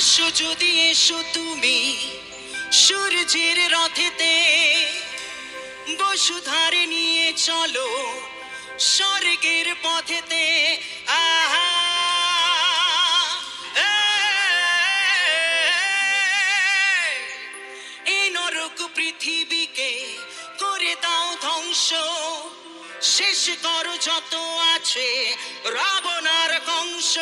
আসো যদি এসো তুমি সূর্যের রথেতে, বসুধারে নিয়ে চলো স্বর্গের পথেতে। আহা এই নরক পৃথিবীকে করে দাও ধ্বংস, শেষ করো যত আছে রাবণ আর কংস।